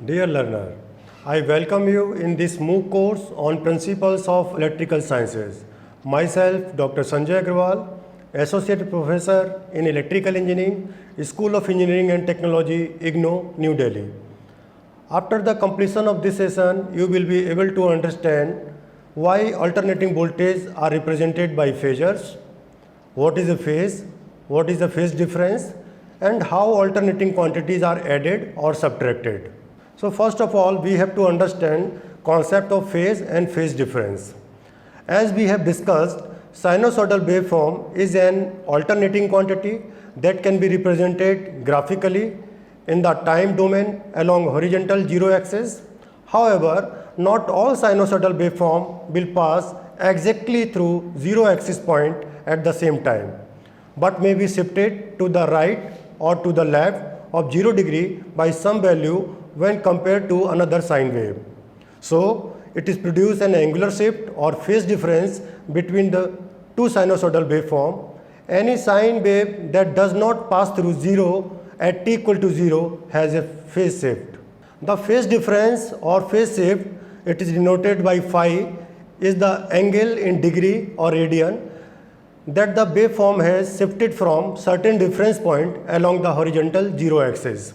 Dear learner, I welcome you in this MOOC course on Principles of Electrical Sciences. Myself, Dr. Sanjay Agrawal, Associate Professor in Electrical Engineering, School of Engineering and Technology, IGNOU, New Delhi. After the completion of this session, you will be able to understand why alternating voltages are represented by phasors, what is a phase, what is the phase difference, and how alternating quantities are added or subtracted. So first of all, we have to understand concept of phase and phase difference. As we have discussed, sinusoidal waveform is an alternating quantity that can be represented graphically in the time domain along horizontal zero axis. However, not all sinusoidal waveform will pass exactly through zero axis point at the same time, but may be shifted to the right or to the left of 0 degree by some value when compared to another sine wave. So, it is produce an angular shift or phase difference between the two sinusoidal waveform. Any sine wave that does not pass through 0 at t equal to 0 has a phase shift. The phase difference or phase shift, it is denoted by phi, is the angle in degree or radian that the waveform has shifted from certain reference point along the horizontal zero axis.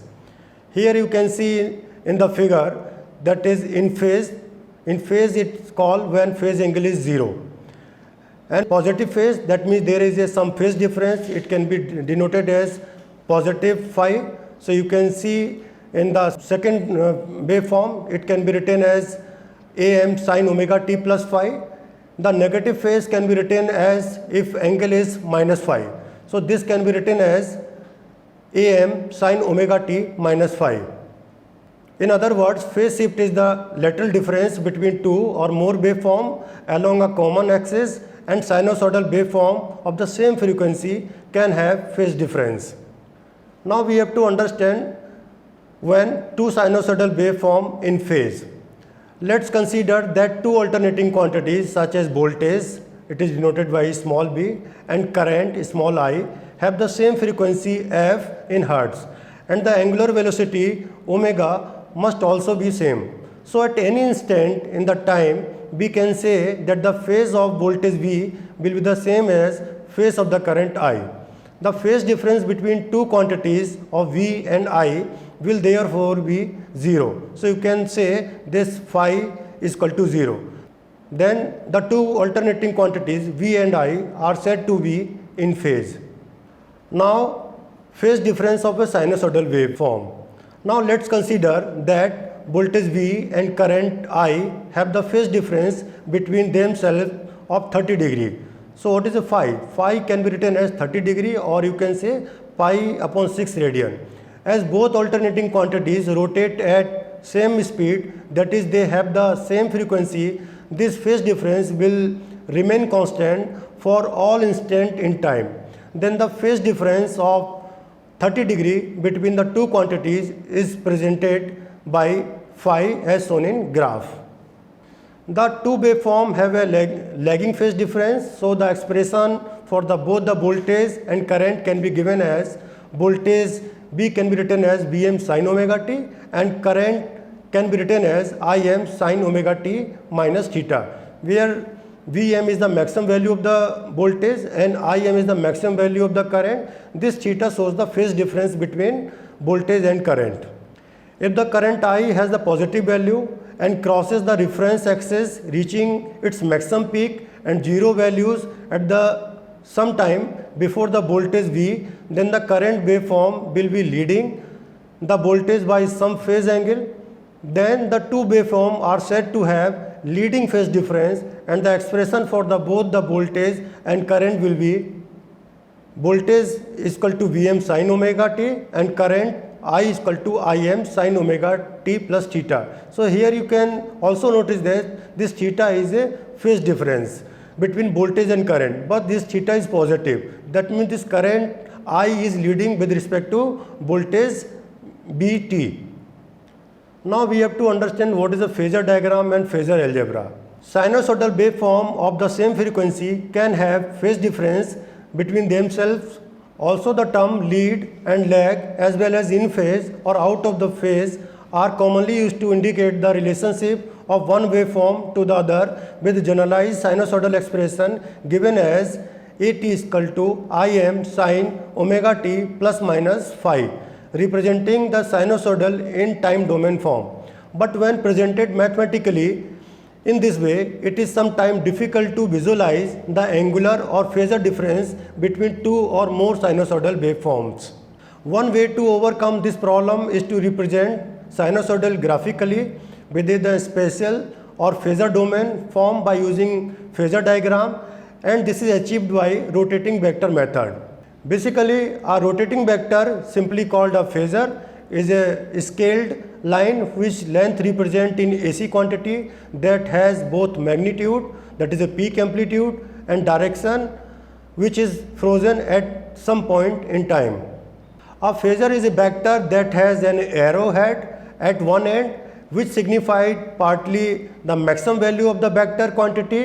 Here you can see in the figure that is in phase. In phase it's called when phase angle is 0. And positive phase, that means there is some phase difference. It can be denoted as positive phi. So you can see in the second waveform, it can be written as am sine omega t plus phi. The negative phase can be written as if angle is minus phi. So this can be written as am sine omega t minus phi. In other words, phase shift is the lateral difference between two or more waveform along a common axis, and sinusoidal waveform of the same frequency can have phase difference. Now we have to understand when two sinusoidal waveform in phase. Let's consider that two alternating quantities such as voltage, it is denoted by small b, and current, small I, have the same frequency f in hertz, and the angular velocity omega must also be same. So at any instant in the time, we can say that the phase of voltage V will be the same as phase of the current I. The phase difference between two quantities of V and I will therefore be 0. So you can say this phi is equal to 0. Then the two alternating quantities V and I are said to be in phase. Now phase difference of a sinusoidal waveform. Now let's consider that voltage V and current I have the phase difference between themselves of 30 degree. So what is a phi? Phi can be written as 30 degree, or you can say pi upon 6 radian. As both alternating quantities rotate at same speed, that is they have the same frequency, this phase difference will remain constant for all instant in time. Then the phase difference of 30 degree between the two quantities is presented by phi as shown in graph. The two waveform have a lagging phase difference, so the expression for both the voltage and current can be given as voltage V can be written as Vm sin omega t, and current can be written as Im sin omega t minus theta, where Vm is the maximum value of the voltage and Im is the maximum value of the current. This theta shows the phase difference between voltage and current. If the current I has the positive value and crosses the reference axis reaching its maximum peak and 0 values at the some time before the voltage V, then the current waveform will be leading the voltage by some phase angle. Then the two waveform are said to have leading phase difference, and the expression for both the voltage and current will be voltage is equal to Vm sin omega t and current I is equal to Im sin omega t plus theta. So here you can also notice that this theta is a phase difference between voltage and current, but this theta is positive. That means this current I is leading with respect to voltage Bt. Now we have to understand what is a phasor diagram and phasor algebra. Sinusoidal waveform of the same frequency can have phase difference between themselves Also the term lead and lag as well as in phase or out of the phase are commonly used to indicate the relationship of one waveform to the other with generalized sinusoidal expression given as at is equal to Im sin omega t plus minus phi, representing the sinusoidal in time domain form. But when presented mathematically in this way, it is sometimes difficult to visualize the angular or phasor difference between two or more sinusoidal waveforms. One way to overcome this problem is to represent sinusoidal graphically within the spatial or phasor domain form by using phasor diagram, and this is achieved by rotating vector method. Basically, a rotating vector, simply called a phasor, is a scaled line which length represent in AC quantity that has both magnitude, that is a peak amplitude, and direction, which is frozen at some point in time. A phasor is a vector that has an arrowhead at one end, which signifies partly the maximum value of the vector quantity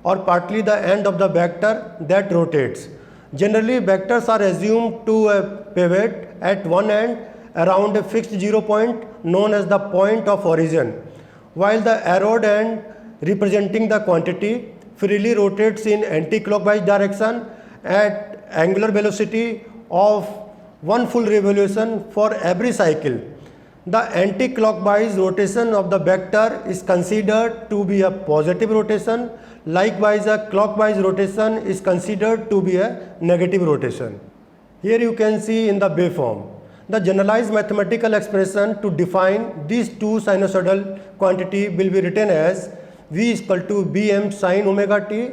or partly the end of the vector that rotates. Generally, vectors are assumed to pivot at one end around a fixed 0 point known as the point of origin, while the arrowed end representing the quantity freely rotates in anti-clockwise direction at angular velocity of one full revolution for every cycle. The anti-clockwise rotation of the vector is considered to be a positive rotation. Likewise, a clockwise rotation is considered to be a negative rotation. Here you can see in the waveform. The generalized mathematical expression to define these two sinusoidal quantity will be written as V is equal to Bm sin omega t,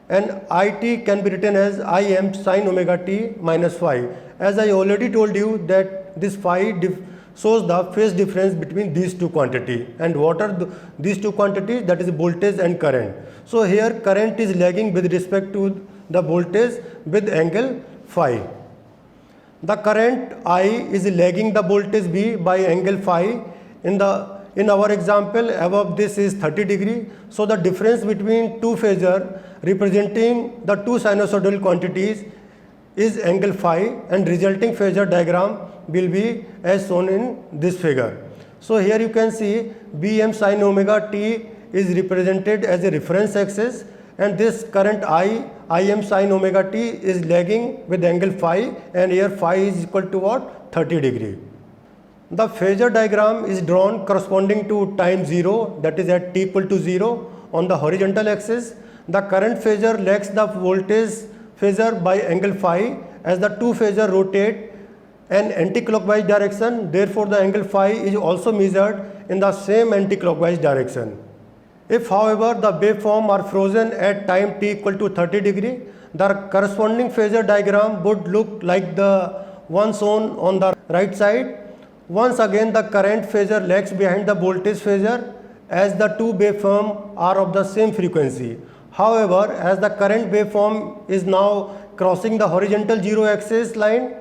and It can be written as Im sin omega t minus phi. As I already told you that this phi shows the phase difference between these two quantities. And what are these two quantities? That is voltage and current. So here current is lagging with respect to the voltage with angle phi. The current I is lagging the voltage V by angle phi. In our example, above this is 30 degree. So the difference between two phasor representing the two sinusoidal quantities is angle phi, and resulting phasor diagram will be as shown in this figure. So here you can see Bm sin omega t is represented as a reference axis, and this current Im sin omega t is lagging with angle phi, and here phi is equal to what? 30 degree. The phasor diagram is drawn corresponding to time 0, that is at t equal to 0 on the horizontal axis. The current phasor lags the voltage phasor by angle phi as the two phasor rotate an anti-clockwise direction. Therefore, the angle phi is also measured in the same anti-clockwise direction. If, however, the waveform are frozen at time t equal to 30 degree, the corresponding phasor diagram would look like the one shown on the right side. Once again, the current phasor lags behind the voltage phasor as the two waveforms are of the same frequency. However, as the current waveform is now crossing the horizontal zero axis line,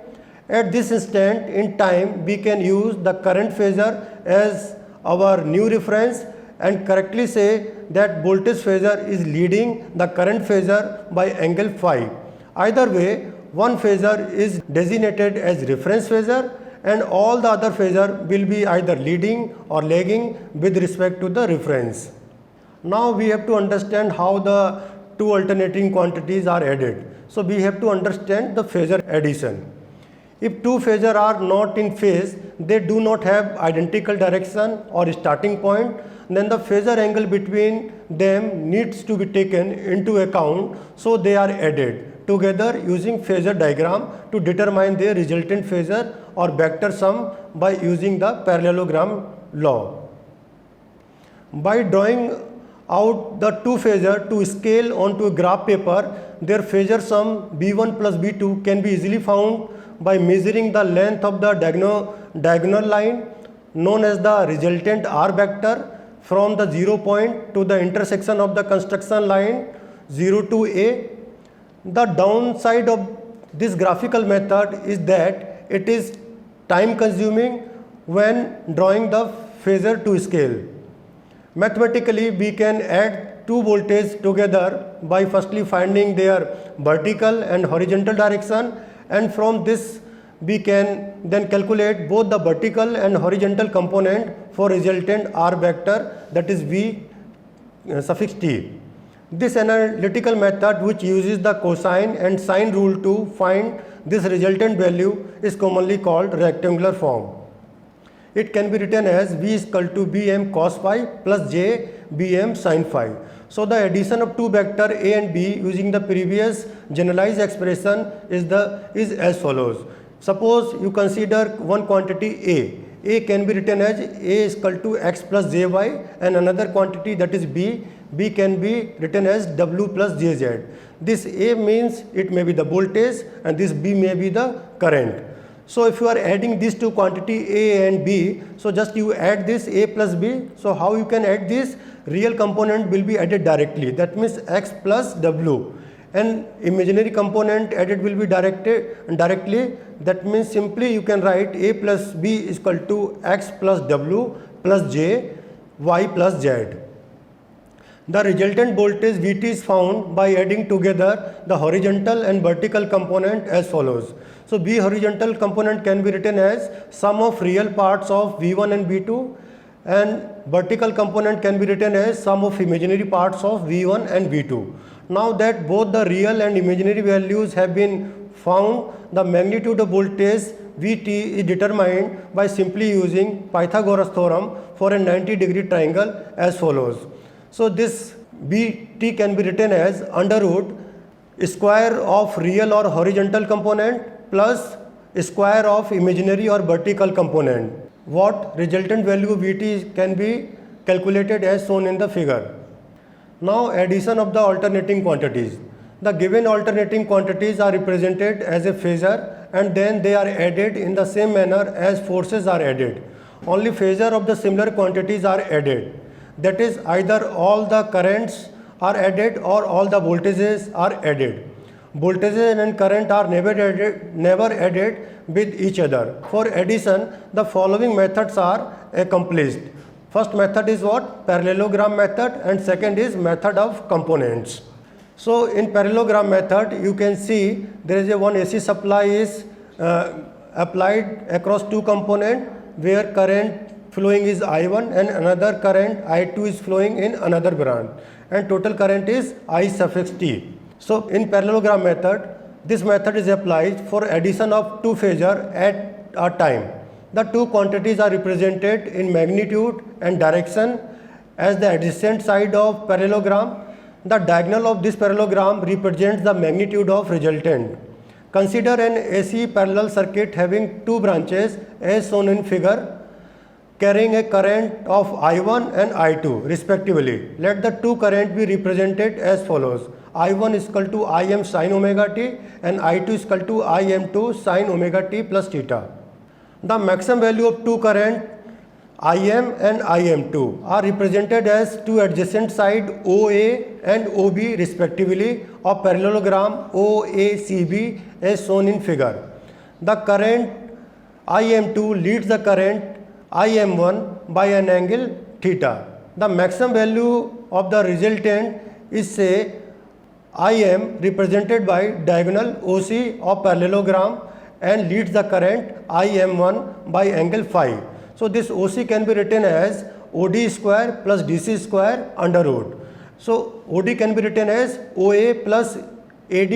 at this instant in time we can use the current phasor as our new reference and correctly say that voltage phasor is leading the current phasor by angle phi. Either way, one phasor is designated as reference phasor, and all the other phasor will be either leading or lagging with respect to the reference. Now we have to understand how the two alternating quantities are added. So we have to understand the phasor addition. If two phasor are not in phase, they do not have identical direction or starting point, then the phasor angle between them needs to be taken into account, so they are added together using phasor diagram to determine their resultant phasor or vector sum by using the parallelogram law. By drawing out the two phasor to scale onto a graph paper, their phasor sum B1 plus B2 can be easily found by measuring the length of the diagonal line known as the resultant R vector from the 0 point to the intersection of the construction line 0 to A. The downside of this graphical method is that it is time consuming when drawing the phasor to scale. Mathematically, we can add two voltages together by firstly finding their vertical and horizontal direction, and from this we can then calculate both the vertical and horizontal component for resultant R vector, that is V suffix t. This analytical method, which uses the cosine and sine rule to find this resultant value, is commonly called rectangular form. It can be written as V is equal to Bm cos phi plus J Bm sin phi. So the addition of two vector A and B using the previous generalized expression is as follows. Suppose you consider one quantity A. A can be written as A is equal to x plus jy, and another quantity, that is B. B can be written as W plus Jz. This A means it may be the voltage and this B may be the current. So if you are adding these two quantity A and B, so just you add this A plus B. So how you can add this? Real component will be added directly, that means x plus W, and imaginary component added will be directly, that means simply you can write A plus B is equal to x plus W plus J y plus Z. The resultant voltage Vt is found by adding together the horizontal and vertical component as follows. So B horizontal component can be written as sum of real parts of V1 and V2, and vertical component can be written as sum of imaginary parts of V1 and V2. Now that both the real and imaginary values have been found, the magnitude of voltage Vt is determined by simply using Pythagoras theorem for a 90-degree triangle as follows. So this Bt can be written as under root square of real or horizontal component plus square of imaginary or vertical component. What resultant value of Vt can be calculated as shown in the figure. Now addition of the alternating quantities. The given alternating quantities are represented as a phasor and then they are added in the same manner as forces are added. Only phasor of the similar quantities are added. That is, either all the currents are added or all the voltages are added. Voltages and current are never added with each other. For addition, the following methods are accomplished. First method is what? Parallelogram method, and second is method of components. So in parallelogram method, you can see there is a one AC supply is applied across two components where current flowing is I1 and another current I2 is flowing in another branch, and total current is I suffix t. So in parallelogram method, this method is applied for addition of two phasor at a time. The two quantities are represented in magnitude and direction as the adjacent side of parallelogram. The diagonal of this parallelogram represents the magnitude of resultant. Consider an AC parallel circuit having two branches as shown in figure, carrying a current of I1 and I2 respectively. Let the two current be represented as follows. I1 is equal to Im sin omega t and I2 is equal to Im2 sin omega t plus theta. The maximum value of two current Im and Im2 are represented as two adjacent side OA and OB respectively of parallelogram OACB as shown in figure. The current Im2 leads the current Im1 by an angle theta. The maximum value of the resultant is say Im represented by diagonal OC of parallelogram and leads the current Im1 by angle phi. So this OC can be written as OD square plus DC square under root. So OD can be written as OA plus AD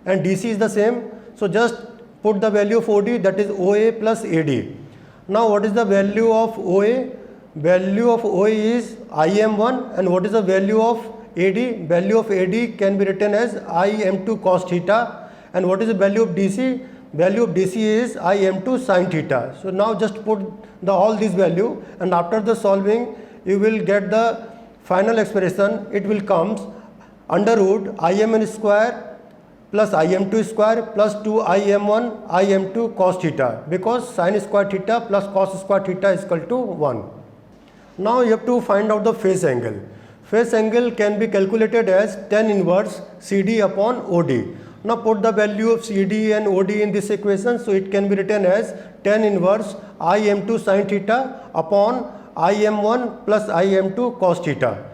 and DC is the same. So just put the value of OD, that is OA plus AD. Now what is the value of OA? Value of OA is Im1, and what is the value of AD? Value of AD can be written as Im2 cos theta, and what is the value of DC? Value of DC is Im2 sin theta. So now just put all these value, and after the solving you will get the final expression. It will comes under root Imn square plus Im2 square plus 2 Im1 Im2 cos theta, because sin square theta plus cos square theta is equal to 1. Now you have to find out the phase angle. Phase angle can be calculated as tan inverse CD upon OD. Now put the value of CD and OD in this equation, so it can be written as tan inverse Im2 sin theta upon Im1 plus Im2 cos theta.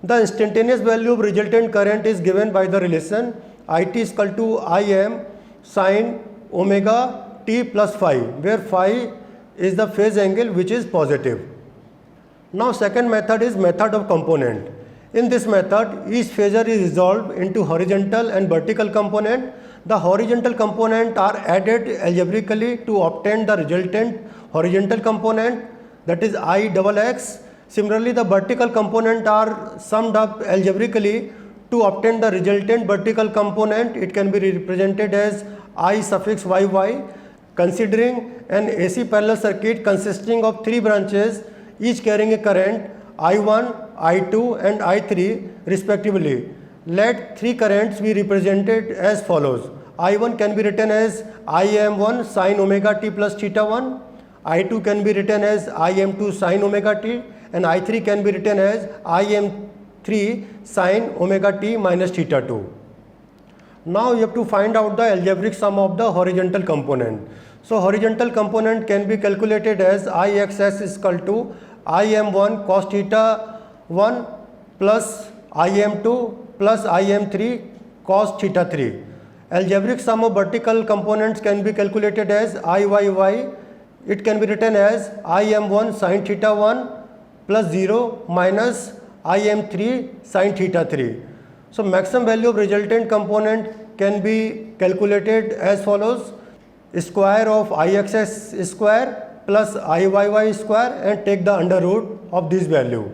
The instantaneous value of resultant current is given by the relation It is equal to Im sin omega t plus phi, where phi is the phase angle which is positive. Now second method is method of component. In this method, each phasor is resolved into horizontal and vertical component. The horizontal component are added algebraically to obtain the resultant horizontal component, that is Ix. Similarly, the vertical component are summed up algebraically to obtain the resultant vertical component. It can be represented as I suffix YY. Considering an AC parallel circuit consisting of 3 branches, each carrying a current I1, I2 and I3 respectively, let 3 currents be represented as follows. I1 can be written as Im1 sin omega t plus theta 1, I2 can be written as Im2 sin omega t, and I3 can be written as Im3 sin omega t minus theta 2. Now you have to find out the algebraic sum of the horizontal component. So horizontal component can be calculated as Ixs is equal to Im1 cos theta 1 plus Im2 plus Im3 cos theta 3. Algebraic sum of vertical components can be calculated as Iyy. It can be written as Im1 sin theta 1 plus 0 minus Im3 sin theta 3. So maximum value of resultant component can be calculated as follows: square of Ixs square plus Iyy square and take the under root of this value.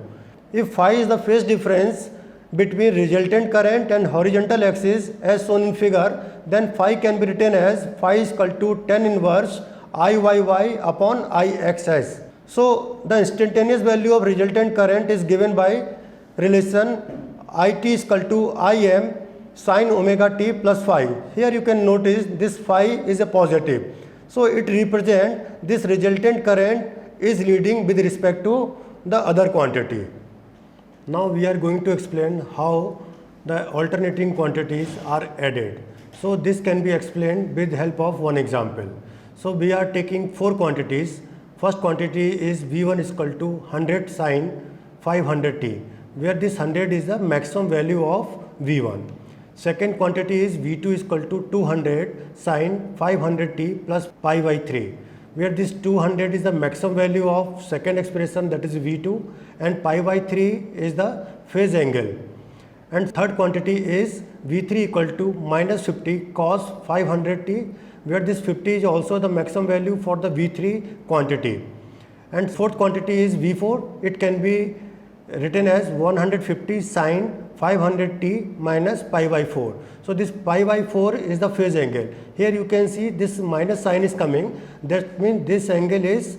If phi is the phase difference between resultant current and horizontal axis as shown in figure, then phi can be written as phi is equal to tan inverse Iyy upon Ixs. So the instantaneous value of resultant current is given by relation It is equal to Im sin omega t plus phi. Here you can notice this phi is a positive. So it represents this resultant current is leading with respect to the other quantity. Now we are going to explain how the alternating quantities are added. So this can be explained with help of one example. So we are taking 4 quantities. First quantity is V1 is equal to 100 sin 500t, where this 100 is the maximum value of V1. Second quantity is V2 is equal to 200 sin 500t plus pi by 3, where this 200 is the maximum value of second expression, that is V2, and pi by 3 is the phase angle. And third quantity is V3 equal to minus 50 cos 500t, where this 50 is also the maximum value for the V3 quantity. And fourth quantity is V4. It can be written as 150 sin 500t minus pi by 4. So this pi by 4 is the phase angle. Here you can see this minus sign is coming. That means this angle is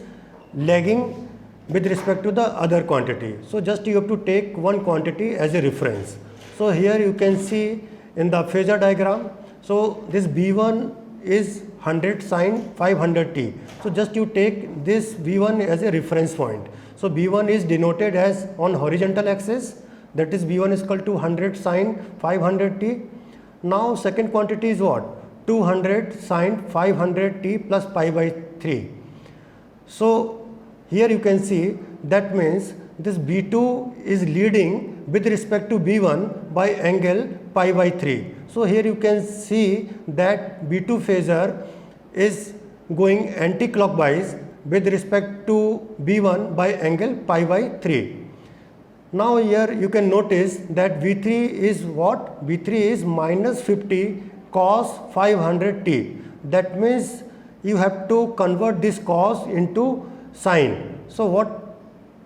lagging with respect to the other quantity. So just you have to take one quantity as a reference. So here you can see in the phasor diagram. So this B1 is 100 sin 500t. So just you take this V1 as a reference point. So B1 is denoted as on horizontal axis, that is B1 is equal to 100 sin 500t. Now second quantity is what? 200 sin 500t plus pi by 3. So here you can see that means this B2 is leading with respect to B1 by angle pi by 3. So here you can see that B2 phasor is going anti-clockwise with respect to B1 by angle pi by 3. Now here you can notice that V3 is what? V3 is minus 50 cos 500t. That means you have to convert this cos into sine. So what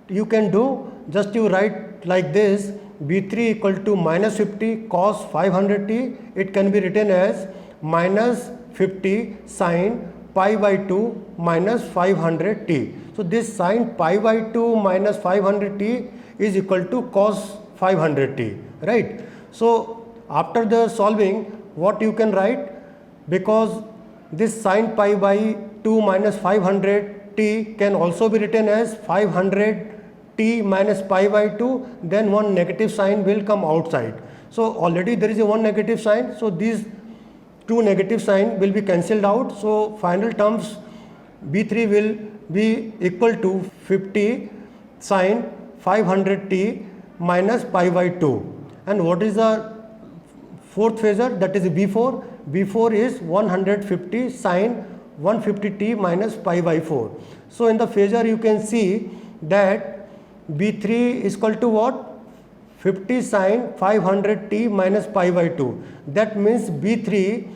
you can do, just you write like this: B3 equal to minus 50 cos 500t. It can be written as minus 50 sine pi by 2 minus 500t. So this sine pi by 2 minus 500t is equal to cos 500t, right? So after the solving, what you can write, because this sine pi by 2 minus 500t can also be written as 500t minus pi by 2, then one negative sign will come outside. So already there is a one negative sign, so these two negative sign will be cancelled out. So final terms B3 will be equal to 50 sine 500t minus pi by 2. And what is the fourth phasor? That is B4. B4 is 150 sine 150t minus pi by 4. So in the phasor you can see that B3 is equal to what? 50 sine 500t minus pi by 2. That means B3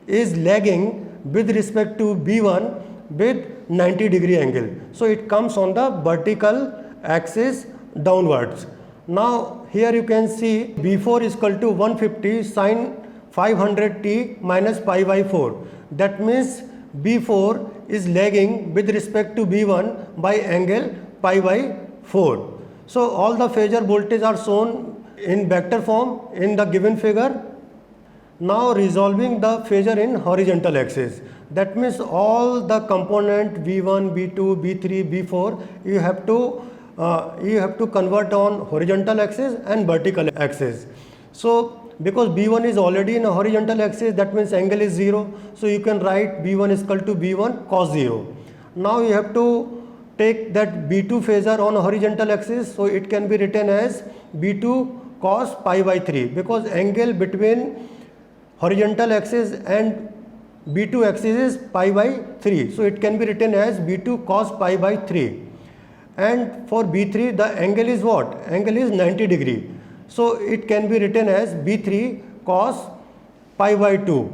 is lagging with respect to B1 with 90-degree angle. So it comes on the vertical axis downwards. Now here you can see B4 is equal to 150 sine 500t minus pi by 4. That means B4 is lagging with respect to B1 by angle pi by 4. So all the phasor voltage are shown in vector form in the given figure. Now resolving the phasor in horizontal axis. That means all the component V1, V2, B3, B4 you have to convert on horizontal axis and vertical axis. So because B1 is already in a horizontal axis, that means angle is 0. So you can write B1 is equal to B1 cos 0. Now you have to take that B2 phasor on a horizontal axis. So it can be written as B2 cos pi by 3, because angle between horizontal axis and B2 axis is pi by 3. So it can be written as B2 cos pi by 3. And for B3 the angle is what? Angle is 90 degree. So it can be written as B3 cos pi by 2.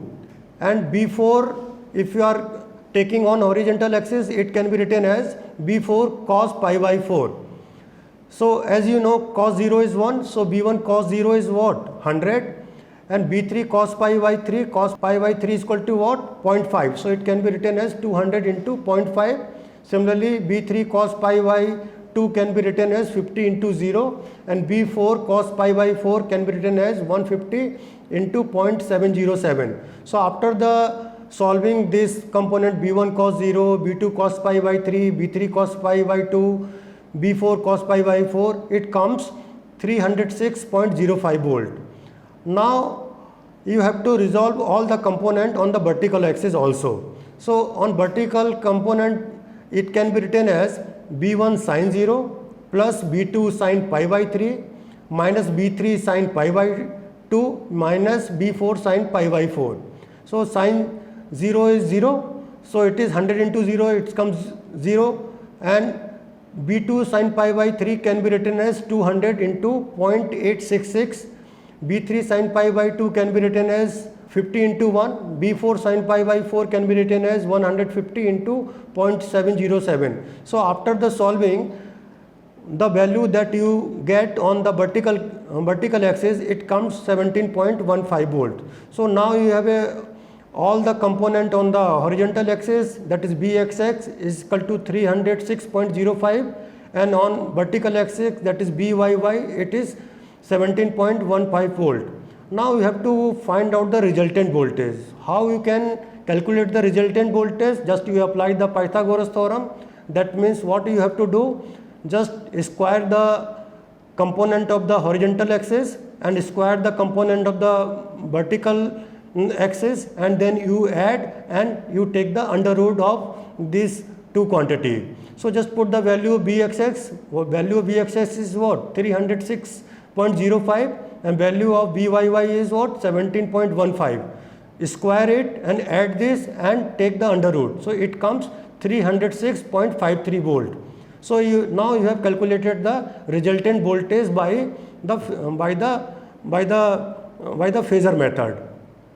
And B4, if you are taking on horizontal axis, it can be written as B4 cos pi by 4. So as you know, cos 0 is 1. So B1 cos 0 is what? 100. And B3 cos pi by 3, cos pi by 3 is equal to what? 0.5. So it can be written as 200 into 0.5. Similarly, B3 cos pi by 2 can be written as 50 into 0, and B4 cos pi by 4 can be written as 150 into 0.707. So after the solving this component B1 cos 0, B2 cos pi by 3, B3 cos pi by 2, B4 cos pi by 4, it comes 306.05 volt. Now you have to resolve all the component on the vertical axis also. So on vertical component it can be written as B1 sin 0 plus B2 sin pi by 3 minus B3 sin pi by 2 minus B4 sin pi by 4. So sin 0 is 0, so it is 100 into 0, it comes 0, and B2 sin pi by 3 can be written as 200 into 0.866. B3 sin pi by 2 can be written as 50 into 1. B4 sin pi by 4 can be written as 150 into 0.707. So after the solving, the value that you get on the vertical axis, it comes 17.15 volt. So now you have all the component on the horizontal axis, that is Bxx is equal to 306.05, and on vertical axis, that is Byy, it is 17.15 volt. Now you have to find out the resultant voltage. How you can calculate the resultant voltage? Just you apply the Pythagoras theorem. That means what you have to do? Just square the component of the horizontal axis and square the component of the vertical axis, and then you add and you take the under root of these two quantity. So just put the value of Bxx. Value of Bxx is what? 306.05, and value of Byy is what? 17.15. Square it and add this and take the under root. So it comes 306.53 volt. So now you have calculated the resultant voltage by the phasor method.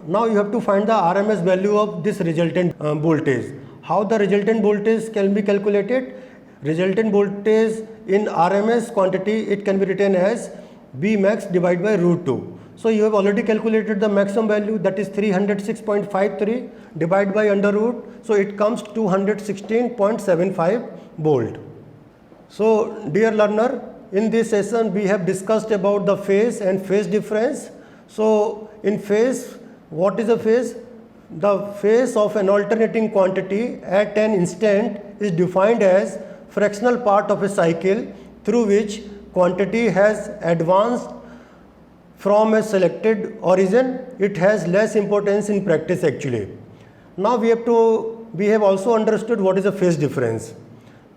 Now you have to find the RMS value of this resultant voltage. How the resultant voltage can be calculated? Resultant voltage in RMS quantity, it can be written as B max divided by root 2. So you have already calculated the maximum value, that is 306.53 divided by under root. So it comes 216.75 volt. So dear learner, in this session we have discussed about the phase and phase difference. So in phase, what is a phase? The phase of an alternating quantity at an instant is defined as fractional part of a cycle through which quantity has advanced from a selected origin. It has less importance in practice actually. Now we have also understood what is a phase difference.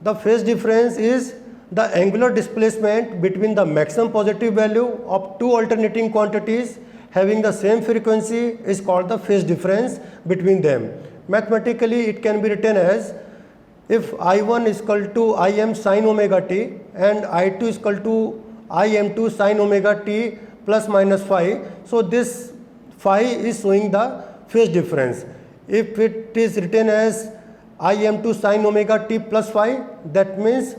The phase difference is the angular displacement between the maximum positive value of two alternating quantities having the same frequency is called the phase difference between them. Mathematically, it can be written as if I1 is equal to Im sin omega t and I2 is equal to Im2 sin omega t plus minus phi. So this phi is showing the phase difference. If it is written as Im2 sin omega t plus phi, that means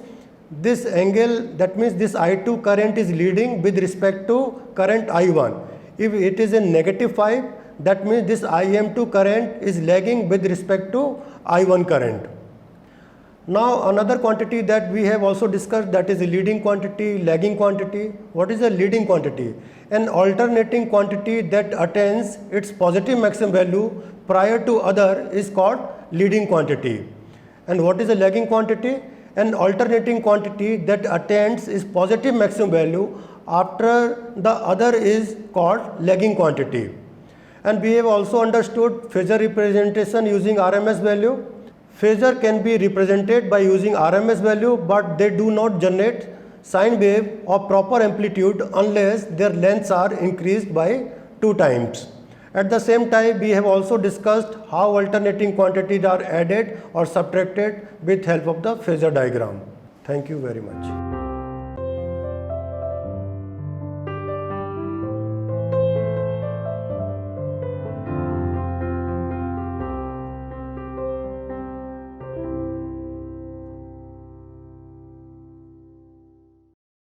this angle, that means this I2 current is leading with respect to current I1. If it is in negative phi, that means this Im2 current is lagging with respect to I1 current. Now another quantity that we have also discussed, that is a leading quantity, lagging quantity. What is a leading quantity? An alternating quantity that attains its positive maximum value prior to other is called leading quantity. And what is a lagging quantity? An alternating quantity that attains its positive maximum value after the other is called lagging quantity. And we have also understood phasor representation using RMS value. Phasor can be represented by using RMS value, but they do not generate sine wave of proper amplitude unless their lengths are increased by 2 times. At the same time, we have also discussed how alternating quantities are added or subtracted with help of the phasor diagram. Thank you very much.